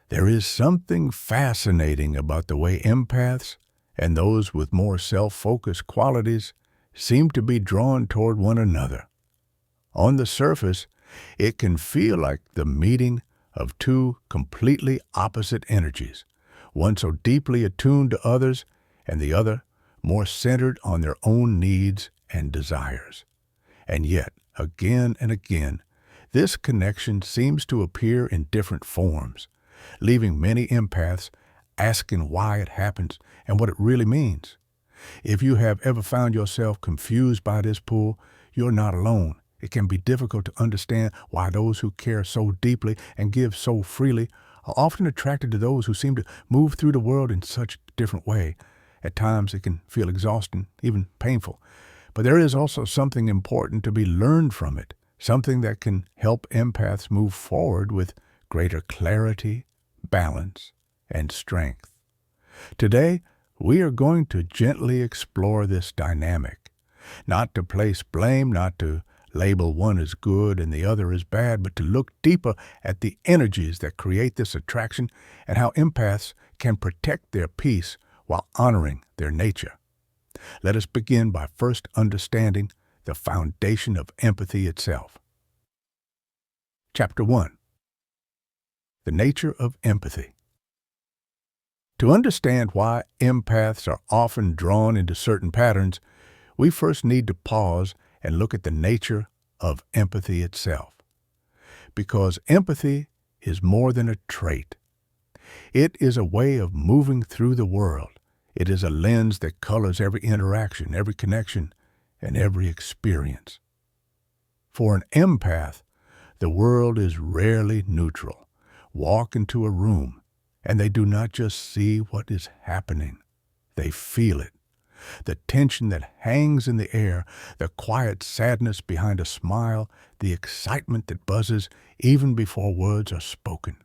There is something fascinating about the way empaths and those with more self-focused qualities seem to be drawn toward one another. On the surface, it can feel like the meeting of two completely opposite energies, one so deeply attuned to others and the other more centered on their own needs and desires. And yet, again and again, this connection seems to appear in different forms, leaving many empaths asking why it happens and what it really means. If you have ever found yourself confused by this pull, you're not alone. It can be difficult to understand why those who care so deeply and give so freely are often attracted to those who seem to move through the world in such a different way. At times it can feel exhausting, even painful. But there is also something important to be learned from it, something that can help empaths move forward with greater clarity, balance, and strength. Today, we are going to gently explore this dynamic, not to place blame, not to label one as good and the other as bad, but to look deeper at the energies that create this attraction and how empaths can protect their peace while honoring their nature. Let us begin by first understanding the foundation of empathy itself. Chapter 1. The nature of empathy. To understand why empaths are often drawn into certain patterns, we first need to pause and look at the nature of empathy itself. Because empathy is more than a trait. It is a way of moving through the world. It is a lens that colors every interaction, every connection, and every experience. For an empath, the world is rarely neutral. Walk into a room, and they do not just see what is happening. They feel it. The tension that hangs in the air, the quiet sadness behind a smile, the excitement that buzzes even before words are spoken.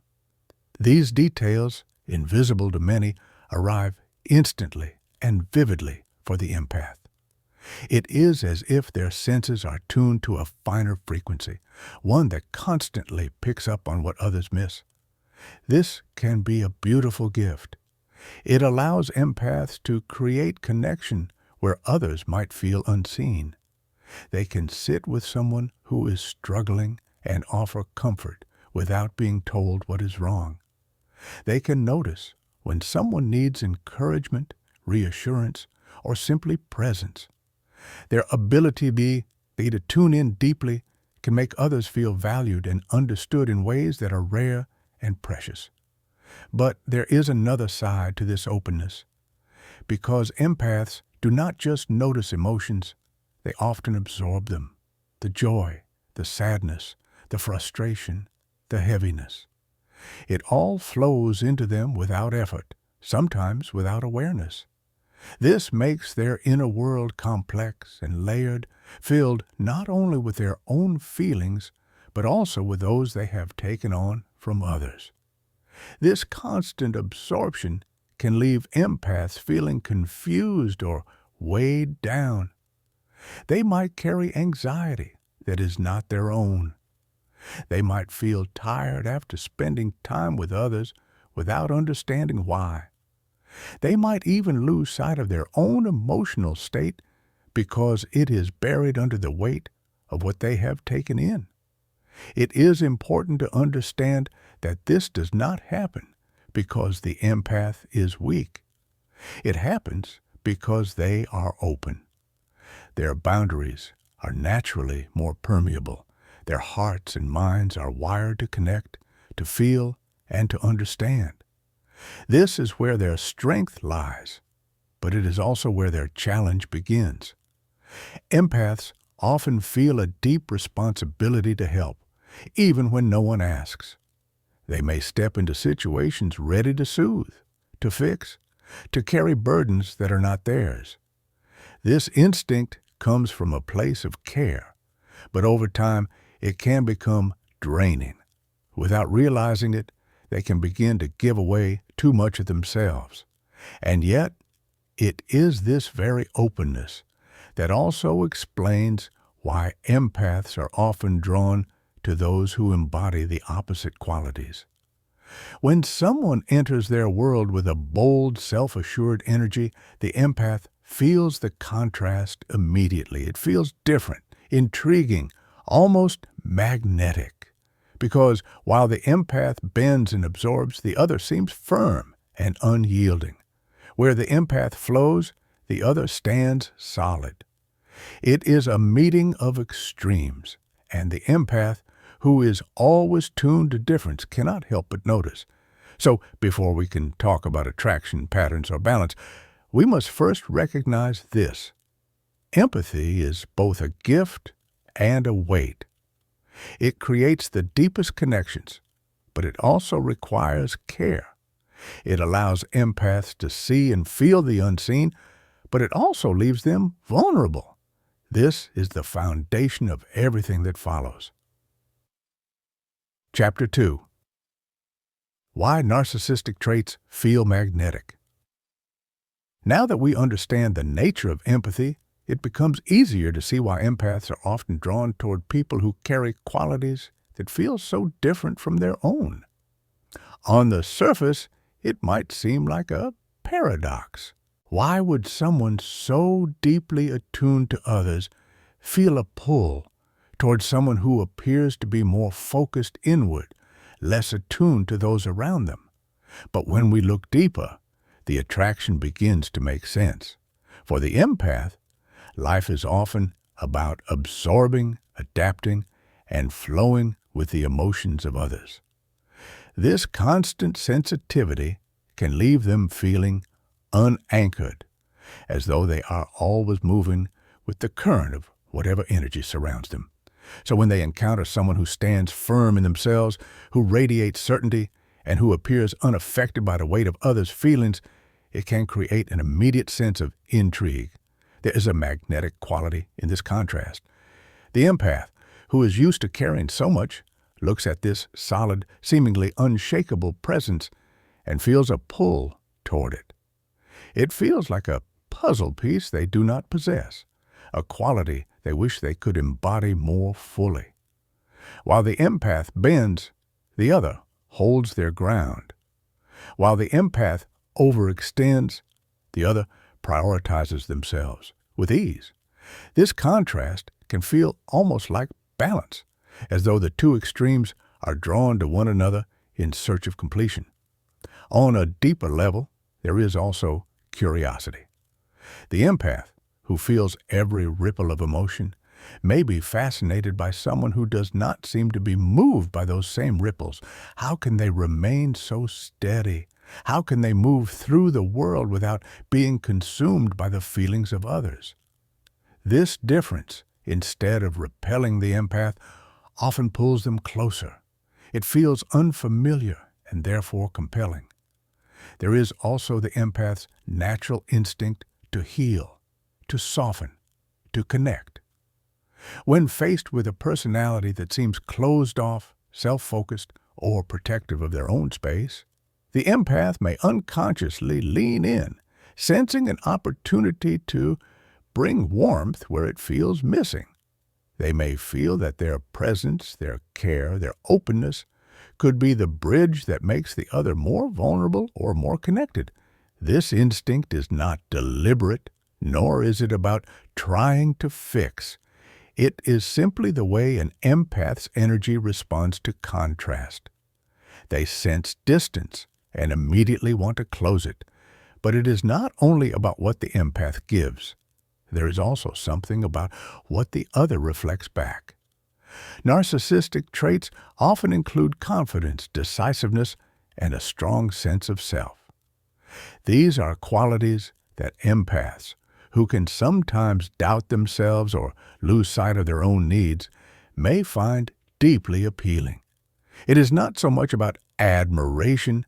These details, invisible to many, arrive instantly and vividly for the empath. It is as if their senses are tuned to a finer frequency, one that constantly picks up on what others miss. This can be a beautiful gift. It allows empaths to create connection where others might feel unseen. They can sit with someone who is struggling and offer comfort without being told what is wrong. They can notice when someone needs encouragement, reassurance, or simply presence. Their ability to tune in deeply can make others feel valued and understood in ways that are rare and precious. But there is another side to this openness. Because empaths do not just notice emotions, they often absorb them. The joy, the sadness, the frustration, the heaviness. It all flows into them without effort, sometimes without awareness. This makes their inner world complex and layered, filled not only with their own feelings, but also with those they have taken on from others. This constant absorption can leave empaths feeling confused or weighed down. They might carry anxiety that is not their own. They might feel tired after spending time with others without understanding why. They might even lose sight of their own emotional state because it is buried under the weight of what they have taken in. It is important to understand that this does not happen because the empath is weak. It happens because they are open. Their boundaries are naturally more permeable. Their hearts and minds are wired to connect, to feel, and to understand. This is where their strength lies, but it is also where their challenge begins. Empaths often feel a deep responsibility to help, even when no one asks. They may step into situations ready to soothe, to fix, to carry burdens that are not theirs. This instinct comes from a place of care, but over time it can become draining. Without realizing it, they can begin to give away too much of themselves. And yet, it is this very openness that also explains why empaths are often drawn to those who embody the opposite qualities. When someone enters their world with a bold, self-assured energy, the empath feels the contrast immediately. It feels different, intriguing, almost magnetic. Because while the empath bends and absorbs, the other seems firm and unyielding. Where the empath flows, the other stands solid. It is a meeting of extremes, and the empath, who is always tuned to difference, cannot help but notice. So, before we can talk about attraction, patterns, or balance, we must first recognize this. Empathy is both a gift and a weight. It creates the deepest connections, but it also requires care. It allows empaths to see and feel the unseen, but it also leaves them vulnerable. This is the foundation of everything that follows. Chapter 2. Why narcissistic traits feel magnetic. Now that we understand the nature of empathy, it becomes easier to see why empaths are often drawn toward people who carry qualities that feel so different from their own. On the surface, it might seem like a paradox. Why would someone so deeply attuned to others feel a pull toward someone who appears to be more focused inward, less attuned to those around them? But when we look deeper, the attraction begins to make sense. For the empath, life is often about absorbing, adapting, and flowing with the emotions of others. This constant sensitivity can leave them feeling unanchored, as though they are always moving with the current of whatever energy surrounds them. So when they encounter someone who stands firm in themselves, who radiates certainty, and who appears unaffected by the weight of others' feelings, it can create an immediate sense of intrigue. There is a magnetic quality in this contrast. The empath, who is used to carrying so much, looks at this solid, seemingly unshakable presence and feels a pull toward it. It feels like a puzzle piece they do not possess, a quality they wish they could embody more fully. While the empath bends, the other holds their ground. While the empath overextends, the other prioritizes themselves with ease. This contrast can feel almost like balance, as though the two extremes are drawn to one another in search of completion. On a deeper level, there is also curiosity. The empath, who feels every ripple of emotion, may be fascinated by someone who does not seem to be moved by those same ripples. How can they remain so steady? How can they move through the world without being consumed by the feelings of others? This difference, instead of repelling the empath, often pulls them closer. It feels unfamiliar and therefore compelling. There is also the empath's natural instinct to heal, to soften, to connect. When faced with a personality that seems closed off, self-focused, or protective of their own space, the empath may unconsciously lean in, sensing an opportunity to bring warmth where it feels missing. They may feel that their presence, their care, their openness could be the bridge that makes the other more vulnerable or more connected. This instinct is not deliberate, nor is it about trying to fix. It is simply the way an empath's energy responds to contrast. They sense distance and immediately want to close it. But it is not only about what the empath gives. There is also something about what the other reflects back. Narcissistic traits often include confidence, decisiveness, and a strong sense of self. These are qualities that empaths, who can sometimes doubt themselves or lose sight of their own needs, may find deeply appealing. It is not so much about admiration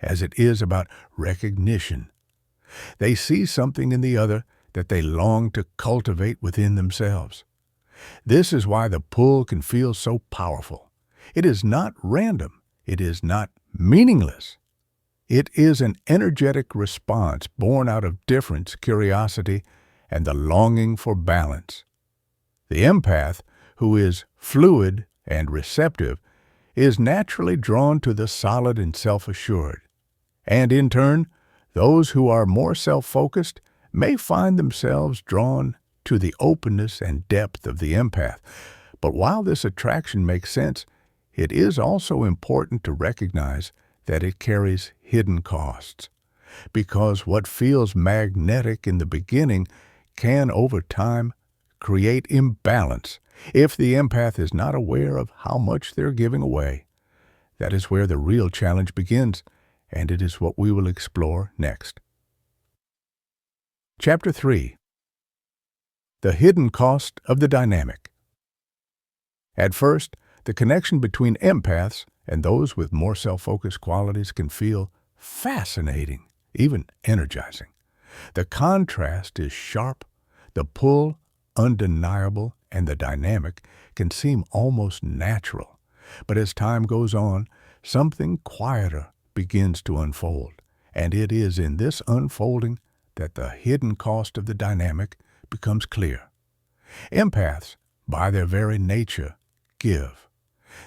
as it is about recognition. They see something in the other that they long to cultivate within themselves. This is why the pull can feel so powerful. It is not random. It is not meaningless. It is an energetic response born out of difference, curiosity, and the longing for balance. The empath, who is fluid and receptive, is naturally drawn to the solid and self-assured. And in turn, those who are more self-focused may find themselves drawn to the openness and depth of the empath. But while this attraction makes sense, it is also important to recognize that it carries hidden costs. Because what feels magnetic in the beginning can, over time, create imbalance if the empath is not aware of how much they're giving away. That is where the real challenge begins, and it is what we will explore next. Chapter 3. The Hidden Cost of the Dynamic. At first, the connection between empaths and those with more self-focused qualities can feel fascinating, even energizing. The contrast is sharp, the pull undeniable, and the dynamic can seem almost natural. But as time goes on, something quieter begins to unfold, and it is in this unfolding that the hidden cost of the dynamic becomes clear. Empaths, by their very nature, give.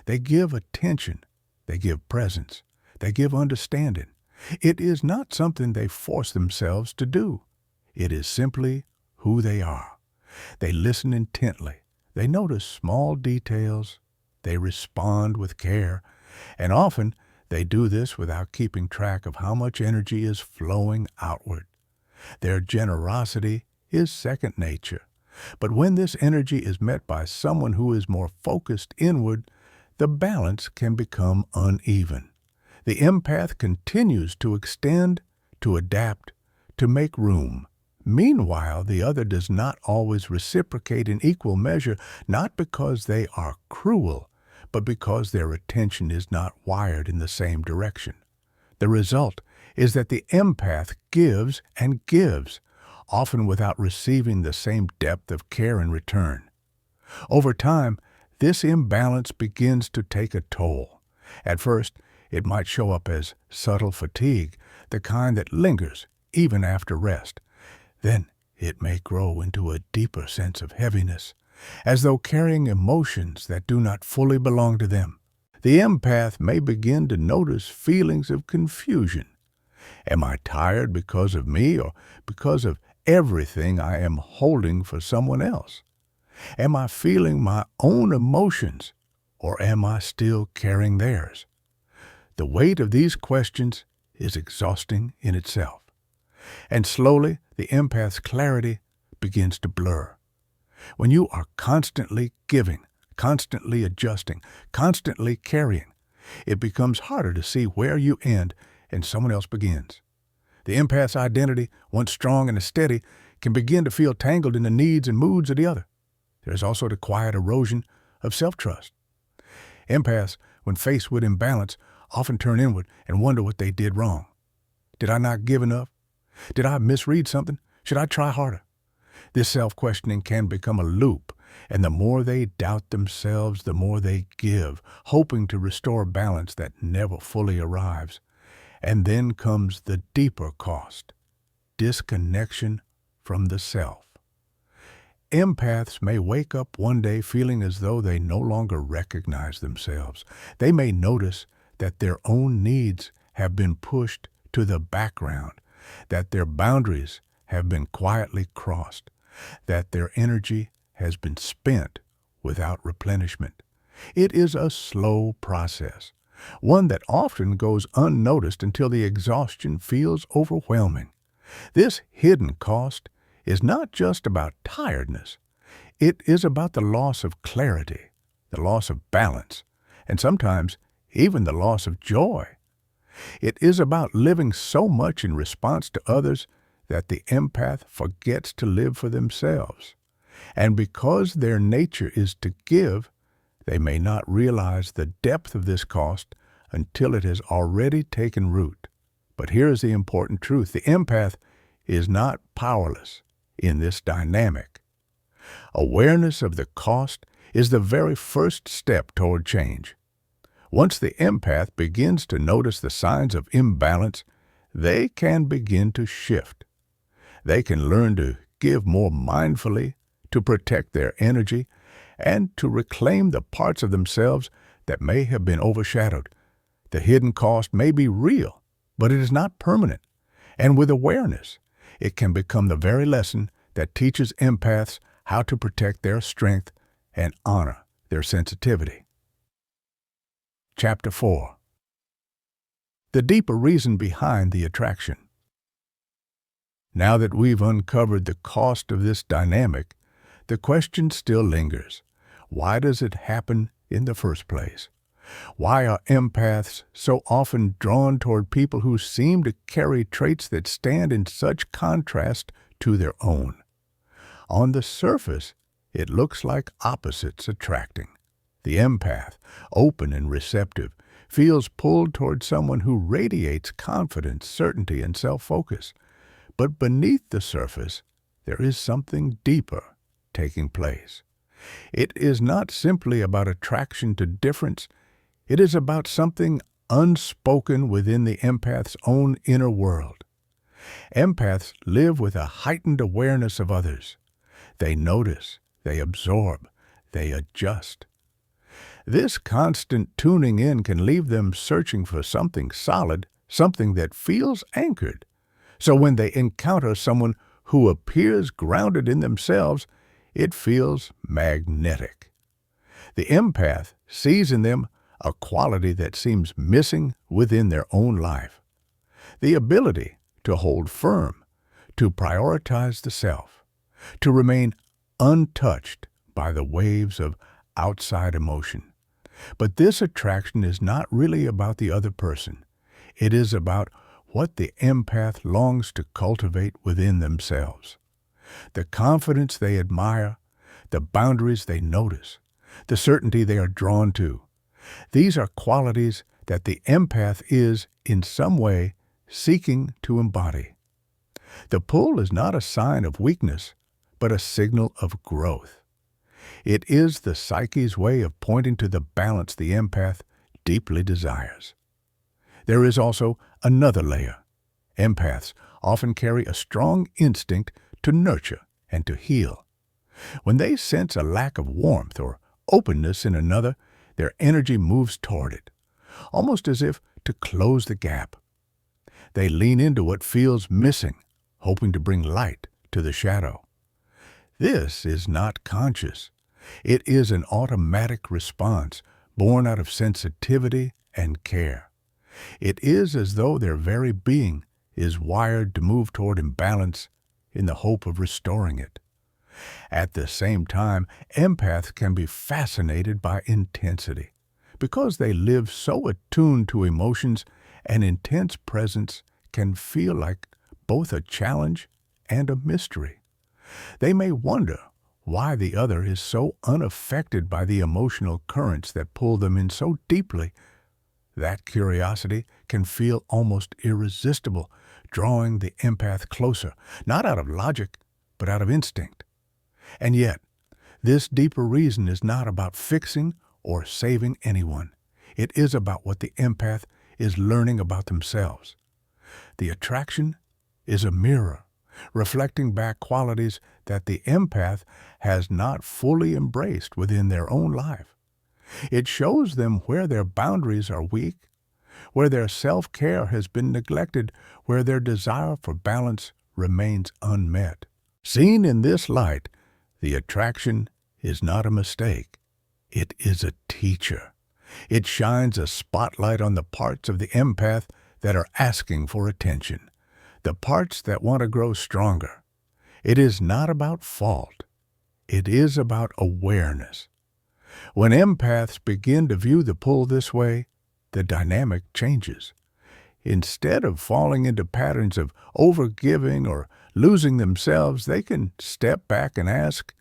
They give attention, they give presence, they give understanding. It is not something they force themselves to do. It is simply who they are. They listen intently, they notice small details, they respond with care, and often they do this without keeping track of how much energy is flowing outward. Their generosity is second nature, but when this energy is met by someone who is more focused inward, the balance can become uneven. The empath continues to extend, to adapt, to make room. Meanwhile, the other does not always reciprocate in equal measure, not because they are cruel, but because their attention is not wired in the same direction. The result is that the empath gives and gives, often without receiving the same depth of care in return. Over time, this imbalance begins to take a toll. At first, it might show up as subtle fatigue, the kind that lingers even after rest. Then it may grow into a deeper sense of heaviness, as though carrying emotions that do not fully belong to them. The empath may begin to notice feelings of confusion. Am I tired because of me or because of everything I am holding for someone else? Am I feeling my own emotions or am I still carrying theirs? The weight of these questions is exhausting in itself. And slowly, the empath's clarity begins to blur. When you are constantly giving, constantly adjusting, constantly carrying, it becomes harder to see where you end and someone else begins. The empath's identity, once strong and steady, can begin to feel tangled in the needs and moods of the other. There is also the quiet erosion of self-trust. Empaths, when faced with imbalance, often turn inward and wonder what they did wrong. Did I not give enough? Did I misread something? Should I try harder? This self-questioning can become a loop, and the more they doubt themselves, the more they give, hoping to restore balance that never fully arrives. And then comes the deeper cost, disconnection from the self. Empaths may wake up one day feeling as though they no longer recognize themselves. They may notice that their own needs have been pushed to the background, that their boundaries have been quietly crossed, that their energy has been spent without replenishment. It is a slow process, one that often goes unnoticed until the exhaustion feels overwhelming. This hidden cost is not just about tiredness. It is about the loss of clarity, the loss of balance, and sometimes even the loss of joy. It is about living so much in response to others that the empath forgets to live for themselves. And because their nature is to give, they may not realize the depth of this cost until it has already taken root. But here is the important truth. The empath is not powerless in this dynamic. Awareness of the cost is the very first step toward change. Once the empath begins to notice the signs of imbalance, they can begin to shift. They can learn to give more mindfully, to protect their energy, and to reclaim the parts of themselves that may have been overshadowed. The hidden cost may be real, but it is not permanent. And with awareness, it can become the very lesson that teaches empaths how to protect their strength and honor their sensitivity. Chapter 4. The deeper reason behind the attraction. Now that we've uncovered the cost of this dynamic, the question still lingers. Why does it happen in the first place? Why are empaths so often drawn toward people who seem to carry traits that stand in such contrast to their own? On the surface, it looks like opposites attracting. The empath, open and receptive, feels pulled toward someone who radiates confidence, certainty, and self-focus. But beneath the surface, there is something deeper taking place. It is not simply about attraction to difference. It is about something unspoken within the empath's own inner world. Empaths live with a heightened awareness of others. They notice, they absorb, they adjust. This constant tuning in can leave them searching for something solid, something that feels anchored. So when they encounter someone who appears grounded in themselves, it feels magnetic. The empath sees in them a quality that seems missing within their own life. The ability to hold firm, to prioritize the self, to remain untouched by the waves of outside emotion. But this attraction is not really about the other person. It is about what the empath longs to cultivate within themselves. The confidence they admire, the boundaries they notice, the certainty they are drawn to. These are qualities that the empath is, in some way, seeking to embody. The pull is not a sign of weakness, but a signal of growth. It is the psyche's way of pointing to the balance the empath deeply desires. There is also another layer. Empaths often carry a strong instinct to nurture and to heal. When they sense a lack of warmth or openness in another, their energy moves toward it, almost as if to close the gap. They lean into what feels missing, hoping to bring light to the shadow. This is not conscious. It is an automatic response born out of sensitivity and care. It is as though their very being is wired to move toward imbalance in the hope of restoring it. At the same time, empaths can be fascinated by intensity. Because they live so attuned to emotions, an intense presence can feel like both a challenge and a mystery. They may wonder why the other is so unaffected by the emotional currents that pull them in so deeply. That curiosity can feel almost irresistible, drawing the empath closer, not out of logic, but out of instinct. And yet, this deeper reason is not about fixing or saving anyone. It is about what the empath is learning about themselves. The attraction is a mirror, reflecting back qualities that the empath has not fully embraced within their own life. It shows them where their boundaries are weak, where their self-care has been neglected, where their desire for balance remains unmet. Seen in this light, the attraction is not a mistake. It is a teacher. It shines a spotlight on the parts of the empath that are asking for attention, the parts that want to grow stronger. It is not about fault. It is about awareness. When empaths begin to view the pull this way, the dynamic changes. Instead of falling into patterns of overgiving or losing themselves, they can step back and ask,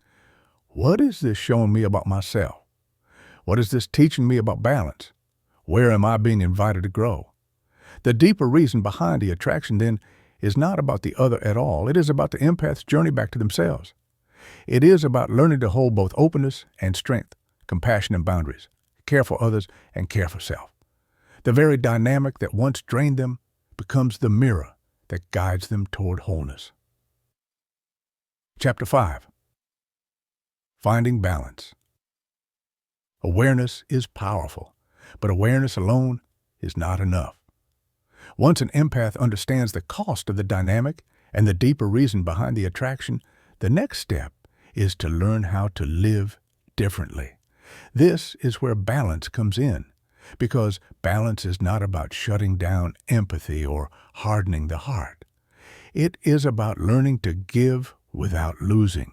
what is this showing me about myself? What is this teaching me about balance? Where am I being invited to grow? The deeper reason behind the attraction, then, is not about the other at all. It is about the empath's journey back to themselves. It is about learning to hold both openness and strength, compassion and boundaries, care for others and care for self. The very dynamic that once drained them becomes the mirror that guides them toward wholeness. Chapter 5. Finding balance. Awareness is powerful, But awareness alone is not enough. Once an empath understands the cost of the dynamic and the deeper reason behind the attraction, the next step is to learn how to live differently. This is where balance comes in, because balance is not about shutting down empathy or hardening the heart. It is about learning to give without losing,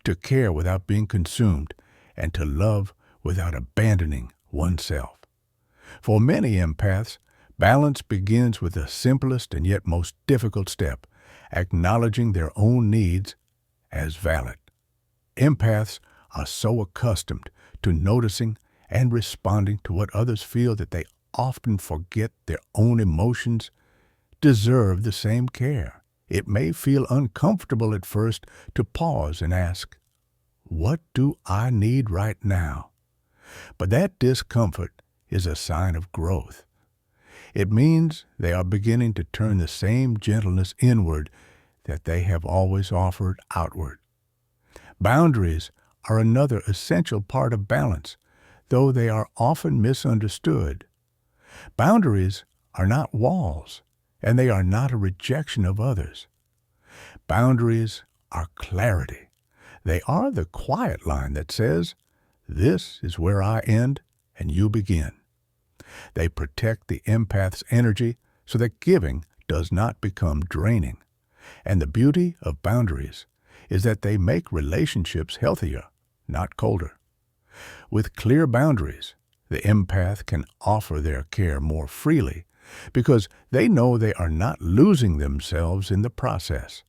to care without being consumed, and to love without abandoning oneself. For many empaths, balance begins with the simplest and yet most difficult step, acknowledging their own needs as valid. Empaths are so accustomed to noticing and responding to what others feel that they often forget their own emotions deserve the same care. It may feel uncomfortable at first to pause and ask, "What do I need right now?" But that discomfort is a sign of growth. It means they are beginning to turn the same gentleness inward that they have always offered outward. Boundaries are another essential part of balance, though they are often misunderstood. Boundaries are not walls, and they are not a rejection of others. Boundaries are clarity. They are the quiet line that says, "This is where I end and you begin." They protect the empath's energy so that giving does not become draining. And the beauty of boundaries is that they make relationships healthier, not colder. With clear boundaries, the empath can offer their care more freely because they know they are not losing themselves in the process.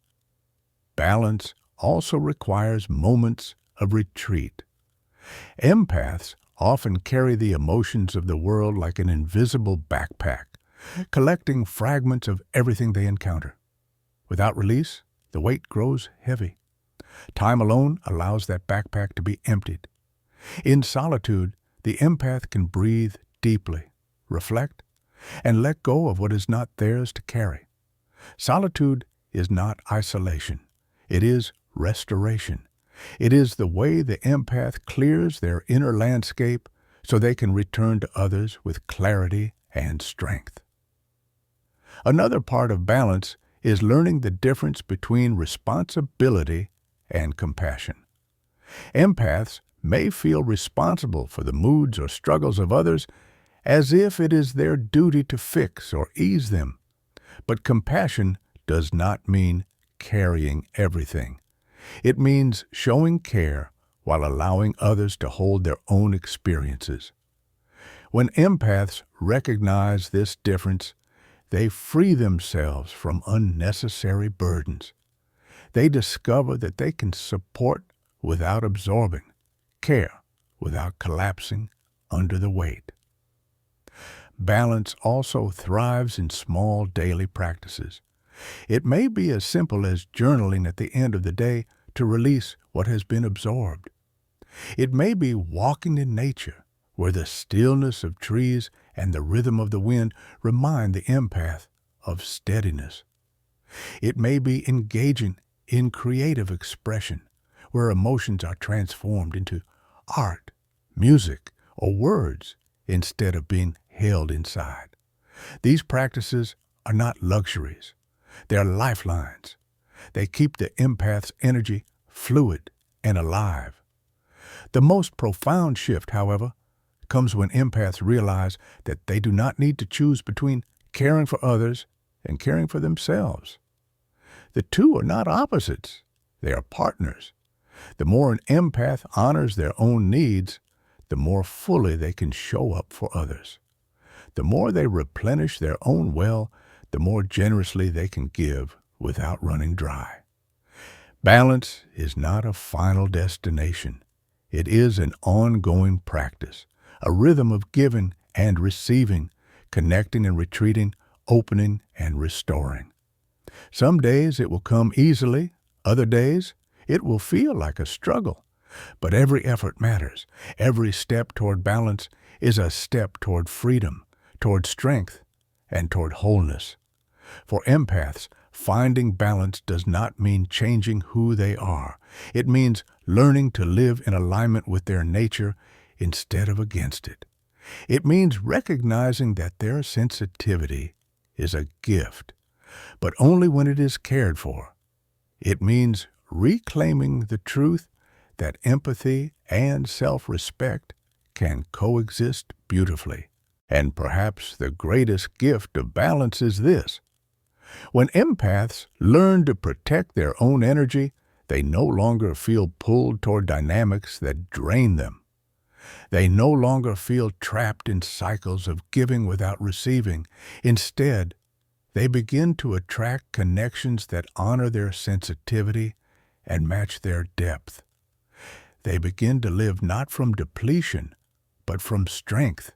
Balance also requires moments of retreat. Empaths often carry the emotions of the world like an invisible backpack, collecting fragments of everything they encounter. Without release, the weight grows heavy. Time alone allows that backpack to be emptied. In solitude, the empath can breathe deeply, reflect, and let go of what is not theirs to carry. Solitude is not isolation. It is restoration. It is the way the empath clears their inner landscape so they can return to others with clarity and strength. Another part of balance is learning the difference between responsibility and compassion. Empaths may feel responsible for the moods or struggles of others as if it is their duty to fix or ease them. But compassion does not mean carrying everything. It means showing care while allowing others to hold their own experiences. When empaths recognize this difference, they free themselves from unnecessary burdens. They discover that they can support without absorbing, care without collapsing under the weight. Balance also thrives in small daily practices. It may be as simple as journaling at the end of the day to release what has been absorbed. It may be walking in nature, where the stillness of trees and the rhythm of the wind remind the empath of steadiness. It may be engaging in creative expression, where emotions are transformed into art, music, or words instead of being held inside. These practices are not luxuries. They are lifelines. They keep the empath's energy fluid and alive. The most profound shift, however, comes when empaths realize that they do not need to choose between caring for others and caring for themselves. The two are not opposites. They are partners. The more an empath honors their own needs, the more fully they can show up for others. The more they replenish their own well, the more generously they can give without running dry. Balance is not a final destination. It is an ongoing practice, a rhythm of giving and receiving, connecting and retreating, opening and restoring. Some days it will come easily, other days it will feel like a struggle. But every effort matters. Every step toward balance is a step toward freedom, toward strength, and toward wholeness. For empaths, finding balance does not mean changing who they are. It means learning to live in alignment with their nature instead of against it. It means recognizing that their sensitivity is a gift, but only when it is cared for. It means reclaiming the truth that empathy and self-respect can coexist beautifully. And perhaps the greatest gift of balance is this: when empaths learn to protect their own energy, they no longer feel pulled toward dynamics that drain them. They no longer feel trapped in cycles of giving without receiving. Instead, they begin to attract connections that honor their sensitivity and match their depth. They begin to live not from depletion, but from strength.